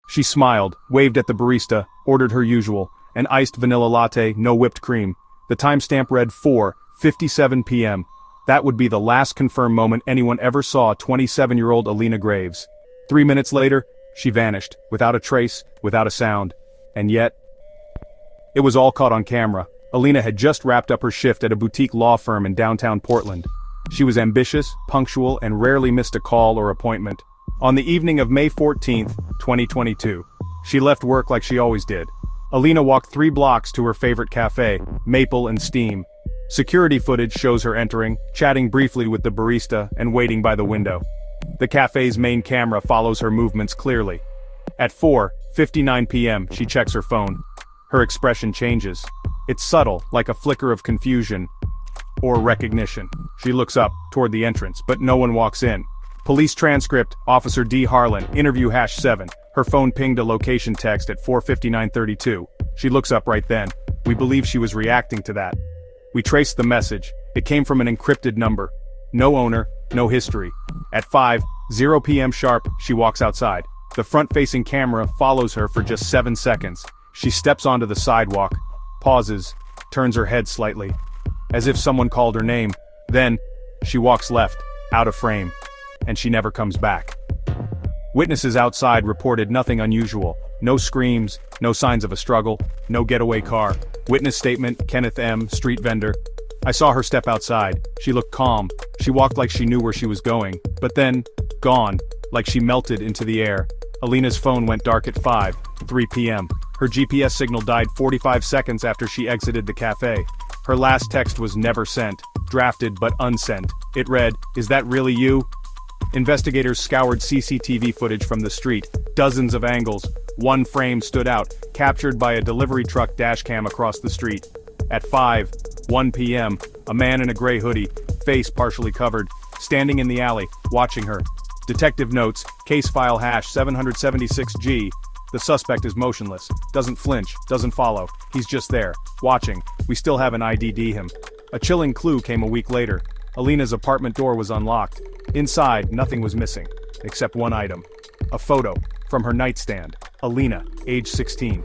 She smiled, waved at the barista, ordered her usual, an iced vanilla latte, no whipped cream. The timestamp read 4:57 p.m. That would be the last confirmed moment anyone ever saw 27-year-old Alina Graves. 3 minutes later, she vanished, without a trace, without a sound. And yet, it was all caught on camera. Alina had just wrapped up her shift at a boutique law firm in downtown Portland. She was ambitious, punctual, and rarely missed a call or appointment. On the evening of May 14, 2022, she left work like she always did. Alina walked 3 blocks to her favorite café, Maple and Steam. Security footage shows her entering, chatting briefly with the barista, and waiting by the window. The café's main camera follows her movements clearly. At 4:59 p.m., she checks her phone. Her expression changes. It's subtle, like a flicker of confusion or recognition. She looks up, toward the entrance, but no one walks in. Police transcript, Officer D. Harlan, interview #7. Her phone pinged a location text at 4:59:32. She looks up right then. We believe she was reacting to that. We traced the message. It came from an encrypted number. No owner, no history. At 5:0 p.m. sharp, she walks outside. The front-facing camera follows her for just 7 seconds. She steps onto the sidewalk, pauses, turns her head slightly, as if someone called her name. Then, she walks left, out of frame, and she never comes back. Witnesses outside reported nothing unusual. No screams, no signs of a struggle, no getaway car. Witness statement, Kenneth M., street vendor. I saw her step outside. She looked calm. She walked like she knew where she was going. But then, gone, like she melted into the air. Alina's phone went dark at 5:03 p.m. Her GPS signal died 45 seconds after she exited the cafe. Her last text was never sent, drafted but unsent. It read, "Is that really you?" Investigators scoured CCTV footage from the street, dozens of angles. One frame stood out, captured by a delivery truck dashcam across the street. At 5:01 p.m., a man in a gray hoodie, face partially covered, standing in the alley, watching her. Detective notes, case file #776G. The suspect is motionless, doesn't flinch, doesn't follow. He's just there, watching. We still haven't ID'd him. A chilling clue came a week later. Alina's apartment door was unlocked. Inside, nothing was missing, except one item. A photo, from her nightstand. Alina, age 16.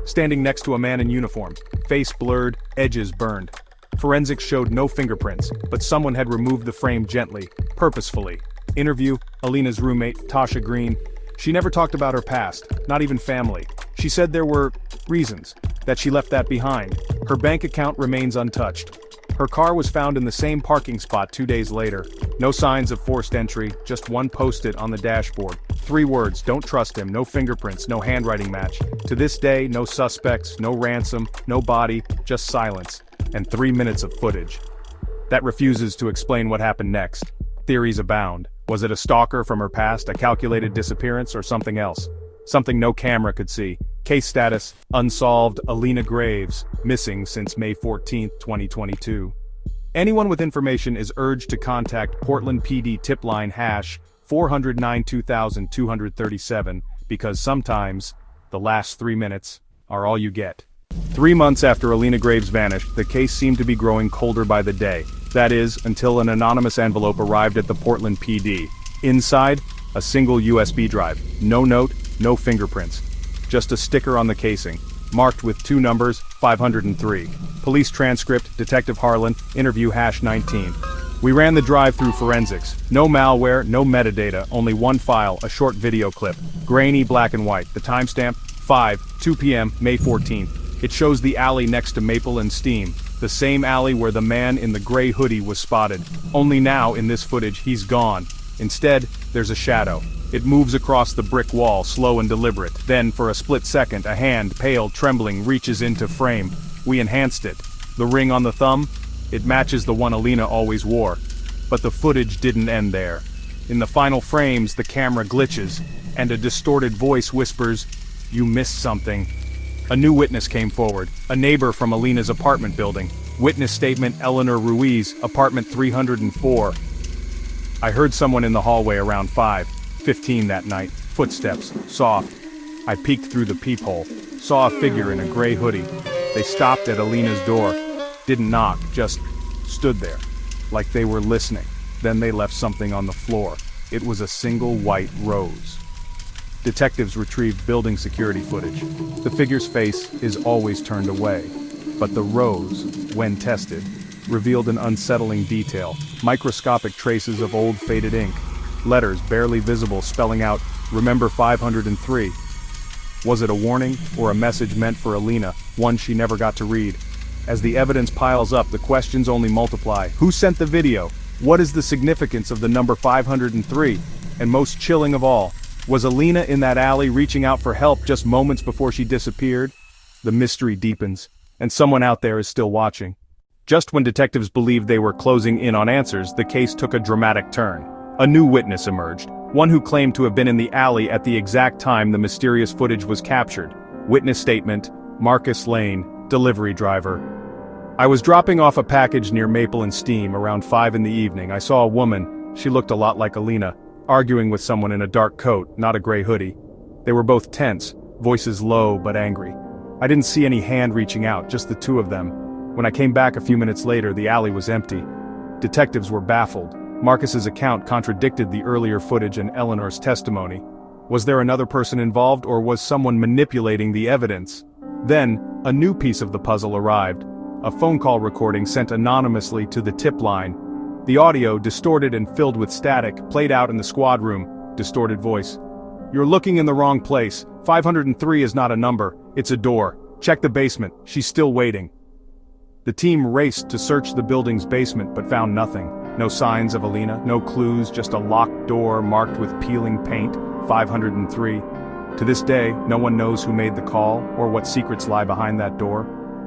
Standing next to a man in uniform, face blurred, edges burned. Forensics showed no fingerprints, but someone had removed the frame gently, purposefully. Interview, Alina's roommate, Tasha Green. She never talked about her past, not even family. She said there were reasons, that she left that behind. Her bank account remains untouched. Her car was found in the same parking spot 2 days later. No signs of forced entry, just one post-it on the dashboard. 3 words, don't trust him, no fingerprints, no handwriting match. To this day, no suspects, no ransom, no body, just silence. And 3 minutes of footage. That refuses to explain what happened next. Theories abound. Was it a stalker from her past, a calculated disappearance, or something else? Something no camera could see. Case status, unsolved, Alina Graves, missing since May 14, 2022. Anyone with information is urged to contact Portland PD tip line #409-2237, because sometimes, the last 3 minutes, are all you get. 3 months after Alina Graves vanished, the case seemed to be growing colder by the day. That is, until an anonymous envelope arrived at the Portland PD. Inside, a single USB drive. No note, no fingerprints. Just a sticker on the casing, marked with 2 numbers, 503. Police transcript, Detective Harlan, interview #19. We ran the drive through forensics. No malware, no metadata, only one file, a short video clip. Grainy black and white. The timestamp, 5:02 p.m., May 14th. It shows the alley next to Maple and Steam. The same alley where the man in the gray hoodie was spotted. Only now, in this footage, he's gone. Instead, there's a shadow. It moves across the brick wall, slow and deliberate. Then, for a split second, a hand, pale, trembling, reaches into frame. We enhanced it. The ring on the thumb? It matches the one Alina always wore. But the footage didn't end there. In the final frames, the camera glitches, and a distorted voice whispers, "You missed something." A new witness came forward, a neighbor from Alina's apartment building. Witness statement, Eleanor Ruiz, apartment 304. I heard someone in the hallway around 5:15 that night. Footsteps, soft. I peeked through the peephole, saw a figure in a gray hoodie. They stopped at Alina's door. Didn't knock, just stood there, like they were listening. Then they left something on the floor. It was a single white rose. detectives retrieved building security footage. The figure's face is always turned away, but the rose, when tested, revealed an unsettling detail: microscopic traces of old faded ink, letters barely visible spelling out, "Remember 503." Was it a warning, or a message meant for Alina, one she never got to read? As the evidence piles up, the questions only multiply. Who sent the video? What is the significance of the number 503? And most chilling of all, was Alina in that alley reaching out for help just moments before she disappeared? The mystery deepens, and someone out there is still watching. Just when detectives believed they were closing in on answers, the case took a dramatic turn. A new witness emerged, one who claimed to have been in the alley at the exact time the mysterious footage was captured. Witness statement: Marcus Lane, delivery driver. "I was dropping off a package near Maple and Steam around 5 in the evening. I saw a woman, she looked a lot like Alina, arguing with someone in a dark coat, not a gray hoodie. They were both tense, voices low but angry. I didn't see any hand reaching out, just the two of them. When I came back a few minutes later, the alley was empty. Detectives were baffled. Marcus's account contradicted the earlier footage and Eleanor's testimony. Was there another person involved, or was someone manipulating the evidence? Then, a new piece of the puzzle arrived. A phone call recording sent anonymously to the tip line. The audio, distorted and filled with static, played out in the squad room. Distorted voice: "You're looking in the wrong place. 503 is not a number, it's a door. Check the basement, she's still waiting." The team raced to search the building's basement but found nothing. No signs of Alina, no clues, just a locked door marked with peeling paint, 503. To this day, no one knows who made the call, or what secrets lie behind that door.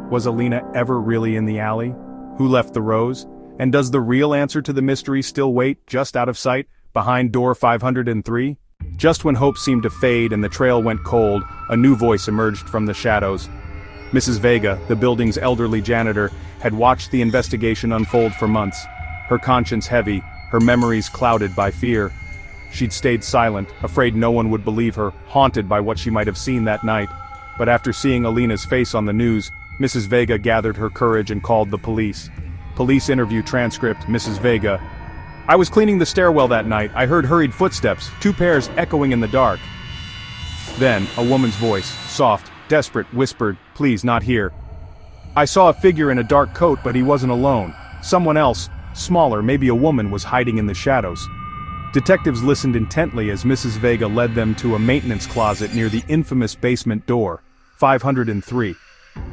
Was Alina ever really in the alley? Who left the rose? And does the real answer to the mystery still wait, just out of sight, behind door 503? Just when hope seemed to fade and the trail went cold, a new voice emerged from the shadows. Mrs. Vega, the building's elderly janitor, had watched the investigation unfold for months. Her conscience heavy, her memories clouded by fear. She'd stayed silent, afraid no one would believe her, haunted by what she might have seen that night. But after seeing Alina's face on the news, Mrs. Vega gathered her courage and called the police. Police interview transcript: Mrs. Vega: "I was cleaning the stairwell that night. I heard hurried footsteps, 2 pairs echoing in the dark. Then, a woman's voice, soft, desperate, whispered, 'Please, not here.' I saw a figure in a dark coat, but he wasn't alone. Someone else, smaller, maybe a woman, was hiding in the shadows." Detectives listened intently as Mrs. Vega led them to a maintenance closet near the infamous basement door, 503.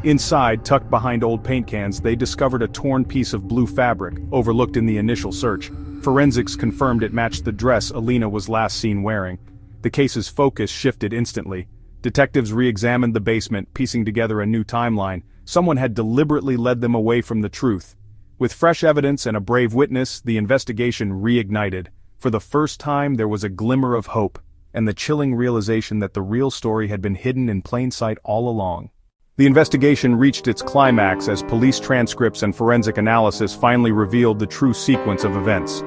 Inside, tucked behind old paint cans, they discovered a torn piece of blue fabric, overlooked in the initial search. Forensics confirmed it matched the dress Alina was last seen wearing. The case's focus shifted instantly. Detectives re-examined the basement, piecing together a new timeline. Someone had deliberately led them away from the truth. With fresh evidence and a brave witness, the investigation reignited. For the first time, there was a glimmer of hope, and the chilling realization that the real story had been hidden in plain sight all along. The investigation reached its climax as police transcripts and forensic analysis finally revealed the true sequence of events.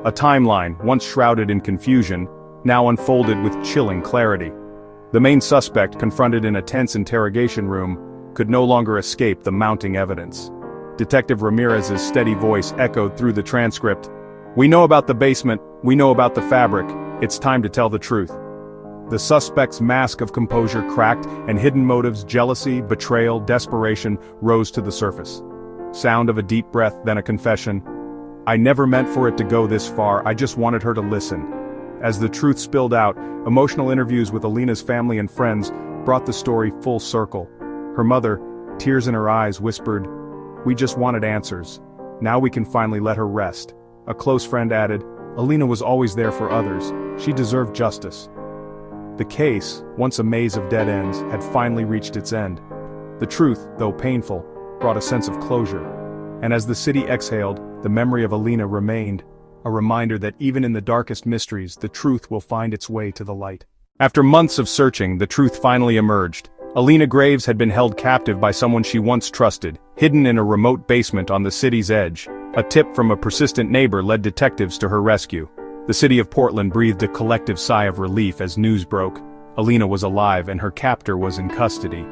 A timeline, once shrouded in confusion, now unfolded with chilling clarity. The main suspect, confronted in a tense interrogation room, could no longer escape the mounting evidence. Detective Ramirez's steady voice echoed through the transcript: "We know about the basement, we know about the fabric, it's time to tell the truth." The suspect's mask of composure cracked, and hidden motives, jealousy, betrayal, desperation, rose to the surface. Sound of a deep breath, then a confession: "I never meant for it to go this far, I just wanted her to listen." As the truth spilled out, emotional interviews with Alina's family and friends brought the story full circle. Her mother, tears in her eyes, whispered, "We just wanted answers. Now we can finally let her rest." A close friend added, "Alina was always there for others. She deserved justice." The case, once a maze of dead ends, had finally reached its end. The truth, though painful, brought a sense of closure. And as the city exhaled, the memory of Alina remained, a reminder that even in the darkest mysteries, the truth will find its way to the light. After months of searching, the truth finally emerged. Alina Graves had been held captive by someone she once trusted, hidden in a remote basement on the city's edge. A tip from a persistent neighbor led detectives to her rescue. The city of Portland breathed a collective sigh of relief as news broke. Alina was alive and her captor was in custody.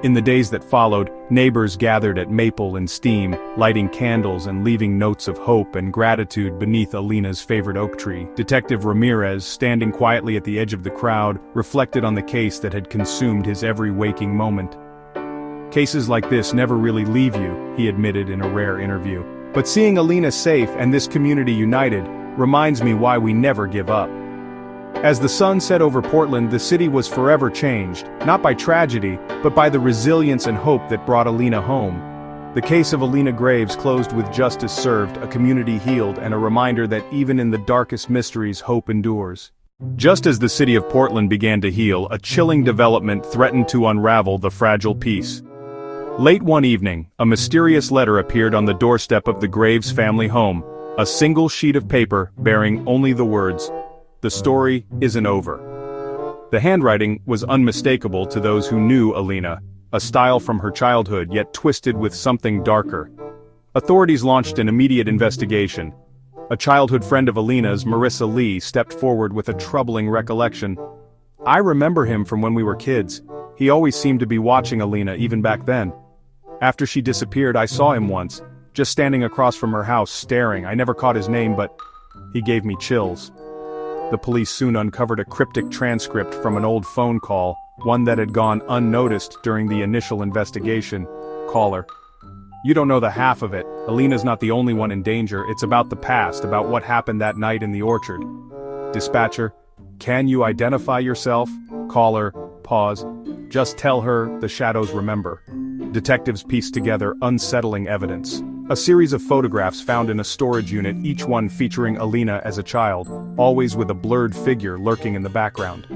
In the days that followed, neighbors gathered at Maple and Steam, lighting candles and leaving notes of hope and gratitude beneath Alina's favorite oak tree. Detective Ramirez, standing quietly at the edge of the crowd, reflected on the case that had consumed his every waking moment. "Cases like this never really leave you," he admitted in a rare interview. "But seeing Alina safe and this community united reminds me why we never give up." As the sun set over Portland, the city was forever changed, not by tragedy, but by the resilience and hope that brought Alina home. The case of Alina Graves closed with justice served, a community healed, and a reminder that even in the darkest mysteries, hope endures. Just as the city of Portland began to heal, a chilling development threatened to unravel the fragile peace. Late one evening, a mysterious letter appeared on the doorstep of the Graves family home, a single sheet of paper bearing only the words, "The story isn't over." The handwriting was unmistakable to those who knew Alina, a style from her childhood yet twisted with something darker. Authorities launched an immediate investigation. A childhood friend of Alina's, Marissa Lee, stepped forward with a troubling recollection. "I remember him from when we were kids. He always seemed to be watching Alina even back then. After she disappeared, I saw him once, just standing across from her house staring. I never caught his name, but he gave me chills." The police soon uncovered a cryptic transcript from an old phone call, one that had gone unnoticed during the initial investigation. Caller: "You don't know the half of it. Alina's not the only one in danger. It's about the past, about what happened that night in the orchard." Dispatcher: "Can you identify yourself?" Caller: Pause. "Just tell her the shadows remember." Detectives pieced together unsettling evidence. A series of photographs found in a storage unit, each one featuring Alina as a child, always with a blurred figure lurking in the background.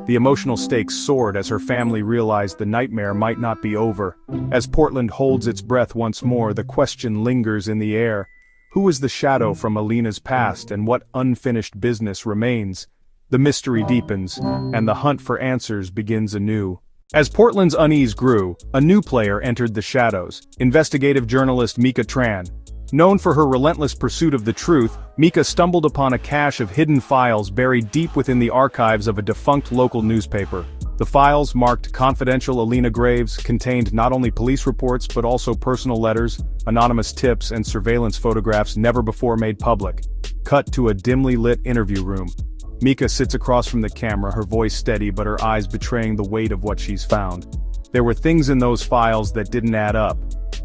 The emotional stakes soared as her family realized the nightmare might not be over. As Portland holds its breath once more, the question lingers in the air. Who is the shadow from Alina's past, and what unfinished business remains? The mystery deepens, and the hunt for answers begins anew. As Portland's unease grew, a new player entered the shadows, investigative journalist Mika Tran. Known for her relentless pursuit of the truth, Mika stumbled upon a cache of hidden files buried deep within the archives of a defunct local newspaper. The files, marked Confidential Alina Graves, contained not only police reports but also personal letters, anonymous tips, and surveillance photographs never before made public. Cut to a dimly lit interview room. Mika sits across from the camera, her voice steady but her eyes betraying the weight of what she's found. There were things in those files that didn't add up.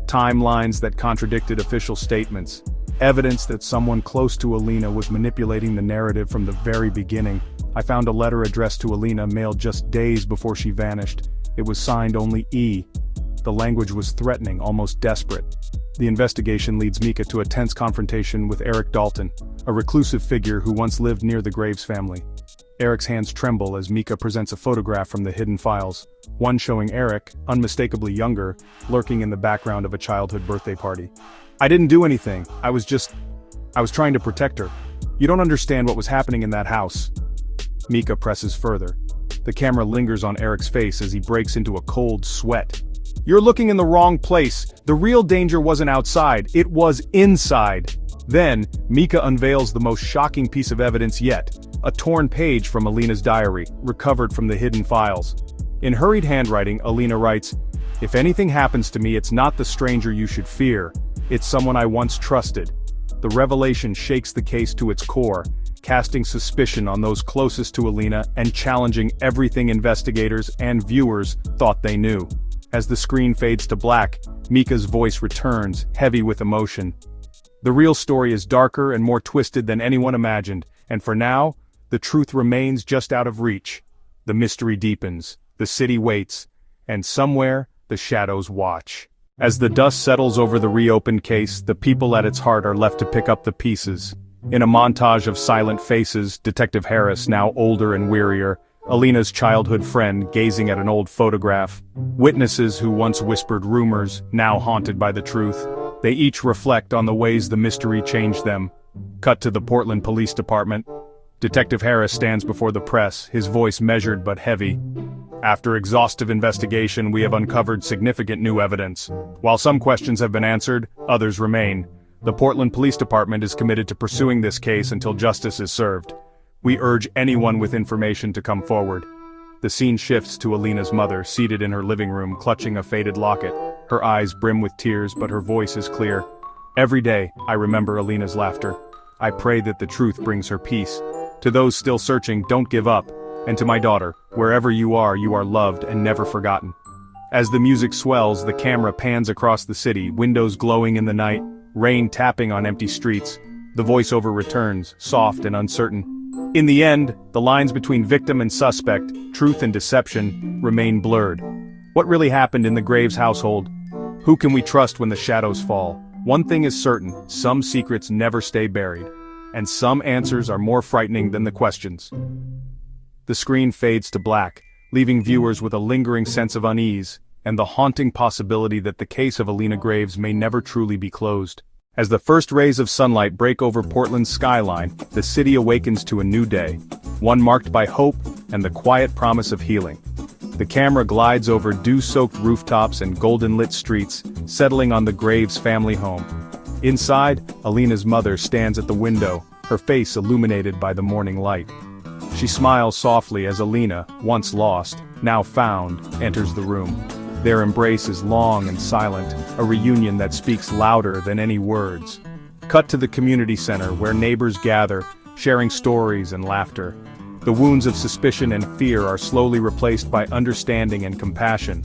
Timelines that contradicted official statements. Evidence that someone close to Alina was manipulating the narrative from the very beginning. I found a letter addressed to Alina mailed just days before she vanished. It was signed only E. The language was threatening, almost desperate. The investigation leads Mika to a tense confrontation with Eric Dalton, a reclusive figure who once lived near the Graves family. Eric's hands tremble as Mika presents a photograph from the hidden files, one showing Eric, unmistakably younger, lurking in the background of a childhood birthday party. "I didn't do anything, I was trying to protect her. You don't understand what was happening in that house." Mika presses further. The camera lingers on Eric's face as he breaks into a cold sweat. "You're looking in the wrong place. The real danger wasn't outside, it was inside." Then, Mika unveils the most shocking piece of evidence yet, a torn page from Alina's diary, recovered from the hidden files. In hurried handwriting, Alina writes, "If anything happens to me, it's not the stranger you should fear. It's someone I once trusted." The revelation shakes the case to its core, casting suspicion on those closest to Alina and challenging everything investigators and viewers thought they knew. As the screen fades to black, Mika's voice returns, heavy with emotion. "The real story is darker and more twisted than anyone imagined, and for now, the truth remains just out of reach. The mystery deepens, the city waits, and somewhere, the shadows watch." As the dust settles over the reopened case, the people at its heart are left to pick up the pieces. In a montage of silent faces, Detective Harris, now older and wearier, Alina's childhood friend gazing at an old photograph, witnesses who once whispered rumors, now haunted by the truth. They each reflect on the ways the mystery changed them. Cut to the Portland Police Department. Detective Harris stands before the press, his voice measured but heavy. "After exhaustive investigation, we have uncovered significant new evidence. While some questions have been answered, others remain. The Portland Police Department is committed to pursuing this case until justice is served. We urge anyone with information to come forward." The scene shifts to Alina's mother, seated in her living room, clutching a faded locket. Her eyes brim with tears, but her voice is clear. Every day, I remember Alina's laughter. I pray that the truth brings her peace. To those still searching, don't give up. And to my daughter, wherever you are loved and never forgotten. As the music swells, the camera pans across the city, windows glowing in the night, rain tapping on empty streets. The voiceover returns, soft and uncertain. In the end, the lines between victim and suspect, truth and deception, remain blurred. What really happened in the Graves household? Who can we trust when the shadows fall? One thing is certain, some secrets never stay buried. And some answers are more frightening than the questions. The screen fades to black, leaving viewers with a lingering sense of unease, and the haunting possibility that the case of Alina Graves may never truly be closed. As the first rays of sunlight break over Portland's skyline, the city awakens to a new day, one marked by hope and the quiet promise of healing. The camera glides over dew-soaked rooftops and golden-lit streets, settling on the Graves family home. Inside, Alina's mother stands at the window, her face illuminated by the morning light. She smiles softly as Alina, once lost, now found, enters the room. Their embrace is long and silent, a reunion that speaks louder than any words. Cut to the community center where neighbors gather, sharing stories and laughter. The wounds of suspicion and fear are slowly replaced by understanding and compassion.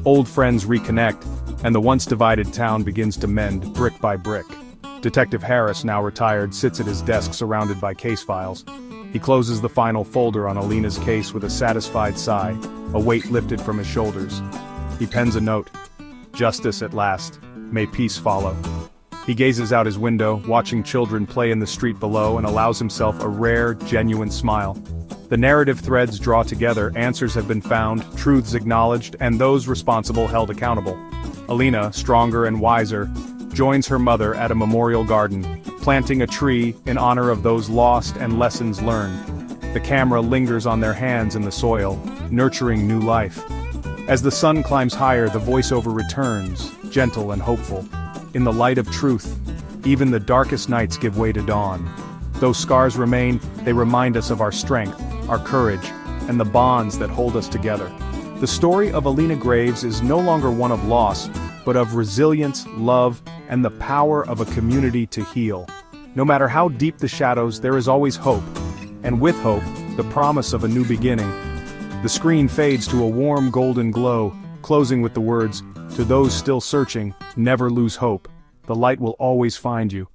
Old friends reconnect, and the once divided town begins to mend brick by brick. Detective Harris, now retired, sits at his desk surrounded by case files. He closes the final folder on Alina's case with a satisfied sigh, a weight lifted from his shoulders. He pens a note. Justice at last. May peace follow. He gazes out his window, watching children play in the street below, and allows himself a rare, genuine smile. The narrative threads draw together, answers have been found, truths acknowledged, and those responsible held accountable. Alina, stronger and wiser, joins her mother at a memorial garden, planting a tree in honor of those lost and lessons learned. The camera lingers on their hands in the soil, nurturing new life. As the sun climbs higher, the voiceover returns, gentle and hopeful. In the light of truth, even the darkest nights give way to dawn. Though scars remain, they remind us of our strength, our courage, and the bonds that hold us together. The story of Alina Graves is no longer one of loss, but of resilience, love, and the power of a community to heal. No matter how deep the shadows, there is always hope. And with hope, the promise of a new beginning. The screen fades to a warm golden glow, closing with the words, "To those still searching, never lose hope. The light will always find you."